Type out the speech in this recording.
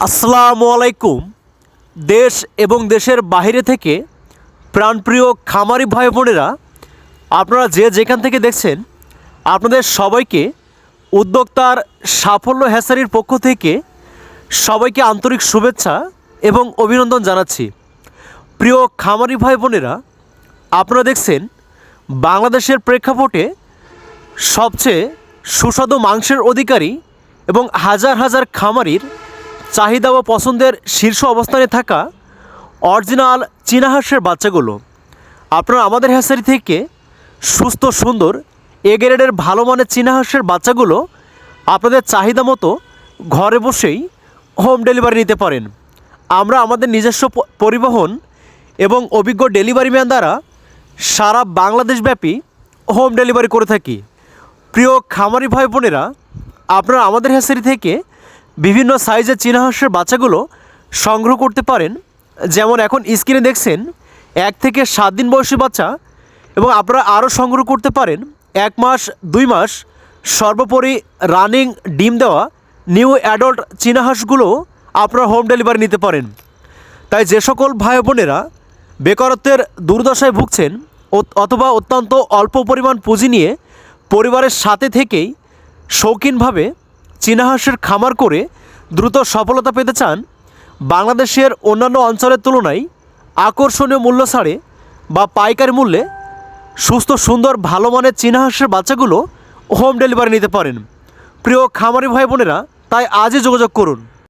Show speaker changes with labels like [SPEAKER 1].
[SPEAKER 1] আসসালামু আলাইকুম। দেশ এবং দেশের বাইরে থেকে প্রাণপ্রিয় খামারি ভাই বোনেরা, আপনারা যে যেখান থেকে দেখছেন, আপনাদের সবাইকে উদ্যোক্তার সাফল্য হ্যাচারির পক্ষ থেকে সবাইকে আন্তরিক শুভেচ্ছা এবং অভিনন্দন জানাচ্ছি। প্রিয় খামারি ভাই বোনেরা, আপনারা দেখছেন বাংলাদেশের প্রেক্ষাপটে সবচেয়ে সুস্বাদু মাংসের অধিকারী এবং হাজার হাজার খামারির চাহিদা ও পছন্দের শীর্ষ অবস্থানে থাকা অরিজিনাল চীনা হাঁসের বাচ্চাগুলো আপনারা আমাদের হ্যাচারি থেকে সুস্থ সুন্দর এ গ্রেডের ভালো মানের চীনা হাঁসের বাচ্চাগুলো আপনাদের চাহিদা মতো ঘরে বসেই হোম ডেলিভারি নিতে পারেন। আমরা আমাদের নিজস্ব পরিবহন এবং অভিজ্ঞ ডেলিভারি ম্যান দ্বারা সারা বাংলাদেশব্যাপী হোম ডেলিভারি করে থাকি। প্রিয় খামারি ভাই বোনেরা, আপনারা আমাদের হ্যাচারি থেকে বিভিন্ন সাইজের চীনা হাঁসের বাচ্চাগুলো সংগ্রহ করতে পারেন। যেমন এখন স্ক্রিনে দেখছেন 1 থেকে 7 দিন বয়সী বাচ্চা, এবং আপনারা আরও সংগ্রহ করতে পারেন 1 মাস 2 মাস সর্বোপরি রানিং ডিম দেওয়া নিউ অ্যাডাল্ট চীনা হাঁসগুলো আপনারা হোম ডেলিভারি নিতে পারেন। তাই যে সকল ভাই বোনেরা বেকারত্বের দুর্দশায় ভুগছেন অথবা অত্যন্ত অল্প পরিমাণ পুঁজি নিয়ে পরিবারের সাথে থেকেই শৌখিনভাবে চীনা হাঁসের খামার করে দ্রুত সফলতা পেতে চান, বাংলাদেশের অন্যান্য অঞ্চলের তুলনায় আকর্ষণীয় মূল্য ছাড়ে বা পাইকারি মূল্যে সুস্থ সুন্দর ভালো মানের চীনা হাঁসের বাচ্চাগুলো হোম ডেলিভারি নিতে পারেন। প্রিয় খামারি ভাই বোনেরা, তাই আজই যোগাযোগ করুন।